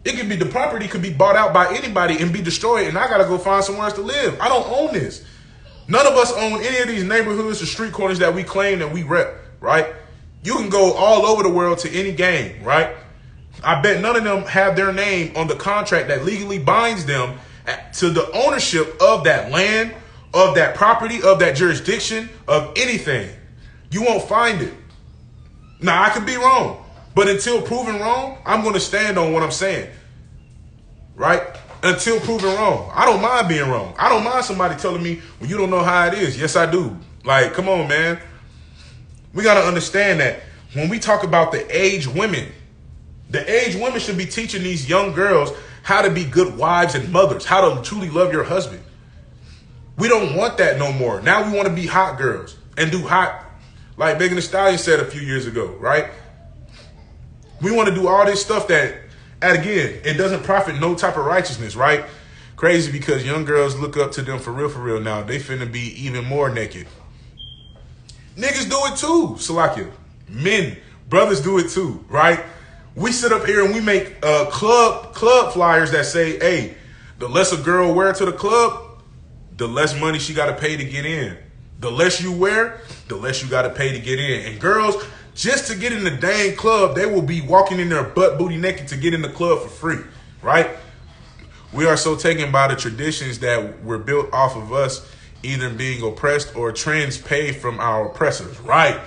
It could be, the property could be bought out by anybody and be destroyed, and I got to go find somewhere else to live. I don't own this. None of us own any of these neighborhoods or street corners that we claim and we rep, right? You can go all over the world to any game, right? I bet none of them have their name on the contract that legally binds them to the ownership of that land, of that property, of that jurisdiction, of anything. You won't find it. Now, I could be wrong, but until proven wrong, I'm going to stand on what I'm saying, right? Until proven wrong. I don't mind being wrong. I don't mind somebody telling me, well, you don't know how it is. Yes, I do. Like, come on, man. We got to understand that when we talk about the aged women should be teaching these young girls how to be good wives and mothers, how to truly love your husband. We don't want that no more. Now we want to be hot girls and do hot, like Megan Thee Stallion said a few years ago, right? We want to do all this stuff that, and again, it doesn't profit no type of righteousness, right? Crazy, because young girls look up to them for real now. They finna be even more naked. Niggas do it too, Salakia. Men, brothers do it too, right? We sit up here and we make club flyers that say, hey, the less a girl wear to the club, the less money she got to pay to get in. The less you wear, the less you got to pay to get in. And girls, just to get in the dang club, they will be walking in their butt booty naked to get in the club for free, right? We are so taken by the traditions that were built off of us either being oppressed or trends paid from our oppressors, right?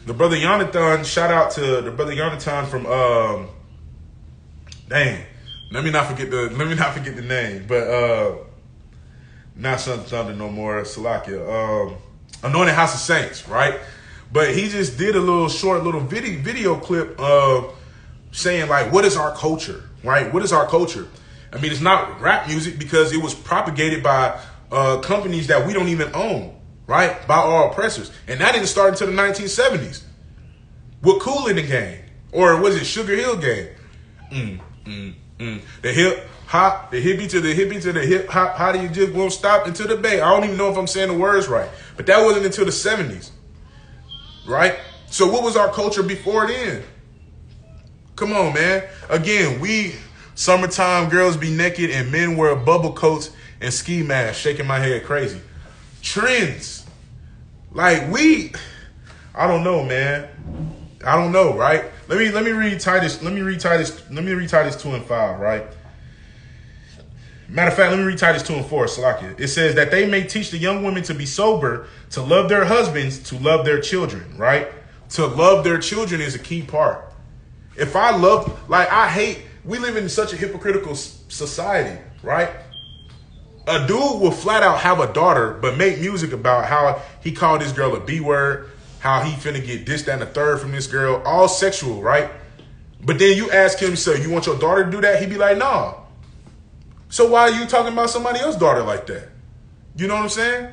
The brother Jonathan, shout out to the brother Jonathan from let me not forget the name, but not Son Thunder no more, Salakia. Anointed House of Saints, right? But he just did a short video clip of saying, like, what is our culture, right? What is our culture? I mean, it's not rap music because it was propagated by companies that we don't even own, right? By our oppressors. And that didn't start until the 1970s with Kool in the Gang, or was it Sugar Hill Gang? The hip hop, the hippie to the hip hop, how do you just won't stop until the bay? I don't even know if I'm saying the words right, but that wasn't until the 70s, right? So what was our culture before then? Come on, man. Again, summertime girls be naked and men wear bubble coats and ski masks, shaking my head crazy. Trends. Like I don't know, man. I don't know, right? Let me read Titus 2 and 5, right? Matter of fact, let me read Titus 2 and 4, Salakia. It says that they may teach the young women to be sober, to love their husbands, to love their children, right? To love their children is a key part. If I love, we live in such a hypocritical society, right? A dude will flat out have a daughter, but make music about how he called this girl a B word, how he finna get this, that, and the third from this girl, all sexual, right? But then you ask him, so you want your daughter to do that? He'd be like, nah. So why are you talking about somebody else's daughter like that? You know what I'm saying?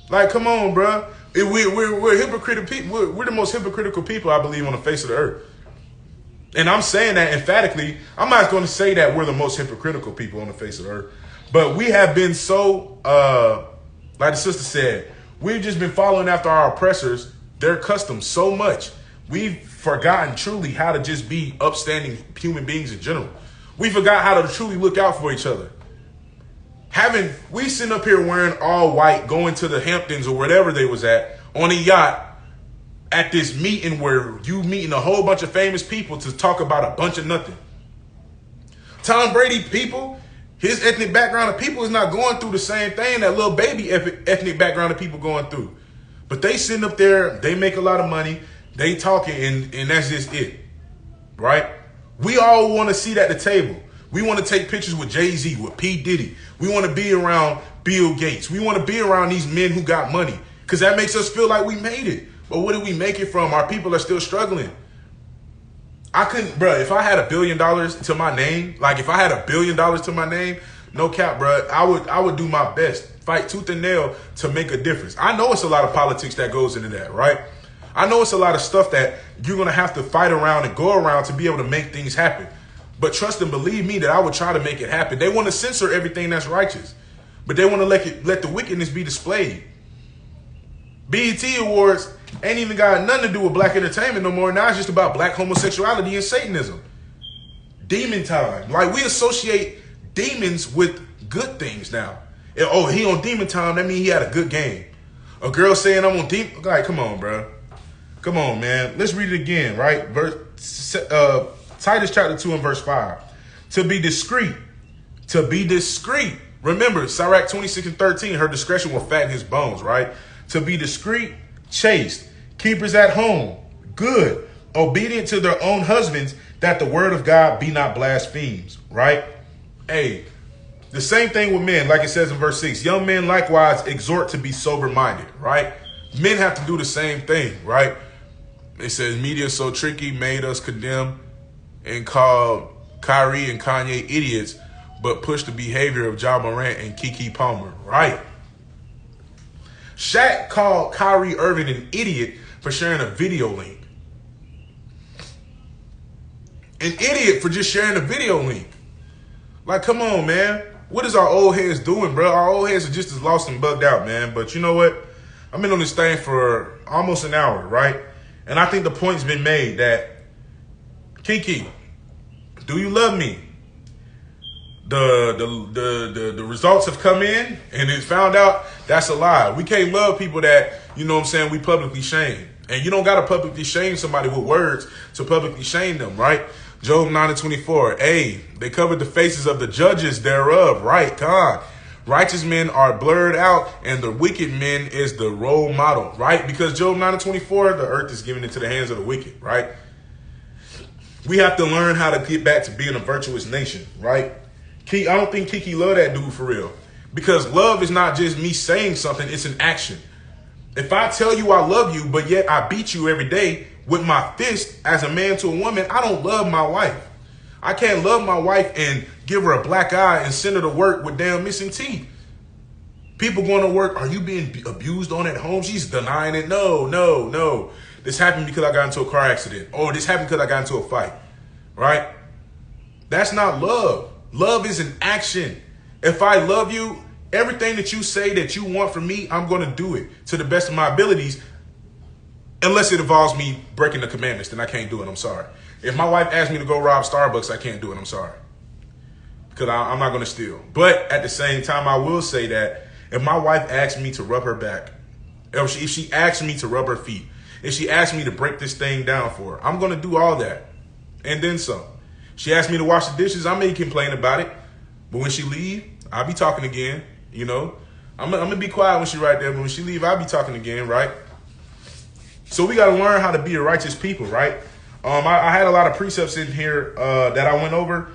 Like, come on, bro. We're hypocritical people. We're the most hypocritical people, I believe, on the face of the earth. And I'm saying that emphatically. I'm not going to say that we're the most hypocritical people on the face of the earth. But we have been so, like the sister said, we've just been following after our oppressors, their customs so much. We've forgotten truly how to just be upstanding human beings in general. We forgot how to truly look out for each other. We sitting up here wearing all white, going to the Hamptons or wherever they was at, on a yacht, at this meeting where you meeting a whole bunch of famous people to talk about a bunch of nothing. Tom Brady people, his ethnic background of people is not going through the same thing that little baby ethnic background of people going through. But they sitting up there, they make a lot of money, they talking, and that's just it, right? We all want to sit at the table. We want to take pictures with Jay-Z, with P. Diddy. We want to be around Bill Gates. We want to be around these men who got money because that makes us feel like we made it. But what did we make it from? Our people are still struggling. I couldn't, bro. If I had $1 billion to my name, like if I had $1 billion to my name, no cap, bro, I would do my best, fight tooth and nail to make a difference. I know it's a lot of politics that goes into that, right? I know it's a lot of stuff that you're gonna have to fight around and go around to be able to make things happen. But trust and believe me that I would try to make it happen. They want to censor everything that's righteous, but they want to let the wickedness be displayed. BET Awards ain't even got nothing to do with black entertainment no more. Now it's just about black homosexuality and Satanism. Demon time. Like, we associate demons with good things now. And, oh, he on demon time, that means he had a good game. A girl saying I'm on demon, like, come on, bro. Come on, man. Let's read it again, right? Titus chapter 2 and verse 5. To be discreet. To be discreet. Remember, Sirach 26 and 13, her discretion will fatten his bones, right? To be discreet, chaste, keepers at home, good, obedient to their own husbands, that the word of God be not blasphemed, right? Hey, the same thing with men, like it says in verse 6. Young men likewise exhort to be sober-minded, right? Men have to do the same thing, right? It says media so tricky made us condemn and call Kyrie and Kanye idiots, but push the behavior of Ja Morant and KEKE Palmer, right? Shaq called Kyrie Irving an idiot for sharing a video link. An idiot for just sharing a video link. Like, come on, man. What is our old heads doing, bro? Our old heads are just as lost and bugged out, man. But you know what? I've been on this thing for almost an hour, right? And I think the point's been made that, KEKE, do you love me? The results have come in, and it's found out that's a lie. We can't love people that, you know what I'm saying, we publicly shame. And you don't got to publicly shame somebody with words to publicly shame them, right? Job 9 and 24. Hey, they covered the faces of the judges thereof, right? God. Righteous men are blurred out, and the wicked men is the role model, right? Because Job 9 and 24, the earth is given into the hands of the wicked, right? We have to learn how to get back to being a virtuous nation, right? I don't think KEKE love that dude for real. Because love is not just me saying something, it's an action. If I tell you I love you, but yet I beat you every day with my fist as a man to a woman, I don't love my wife. I can't love my wife and give her a black eye and send her to work with damn missing teeth. People going to work, are you being abused on at home? She's denying it. No. This happened because I got into a car accident. Or this happened because I got into a fight. Right? That's not love. Love is an action. If I love you, everything that you say that you want from me, I'm going to do it to the best of my abilities. Unless it involves me breaking the commandments, then I can't do it. I'm sorry. If my wife asks me to go rob Starbucks, I can't do it. I'm sorry. Because I'm not going to steal. But at the same time, I will say that if my wife asks me to rub her back, if she asks me to rub her feet, if she asks me to break this thing down for her, I'm going to do all that. And then some. She asked me to wash the dishes, I may complain about it. But when she leave, I'll be talking again, you know. I'm going to be quiet when she right there, but when she leave, I'll be talking again, right? So we got to learn how to be a righteous people, right? I had a lot of precepts in here that I went over.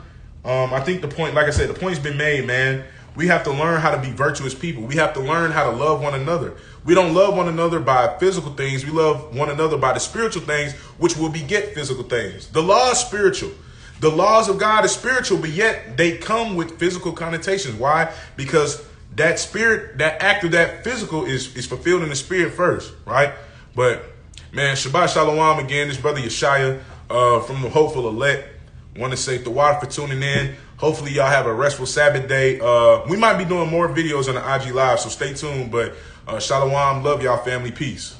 I think the point, like I said, the point's been made, man. We have to learn how to be virtuous people. We have to learn how to love one another. We don't love one another by physical things. We love one another by the spiritual things, which will beget physical things. The law is spiritual. The laws of God is spiritual, but yet they come with physical connotations. Why? Because that spirit, that act of that physical is fulfilled in the spirit first, right? But, man, Shabbat Shalom again. This brother Yeshaya from the Hopeful Elect. Want to say Thawad for tuning in. Hopefully y'all have a restful Sabbath day. We might be doing more videos on the IG Live, so stay tuned. But Shalom, love y'all family, peace.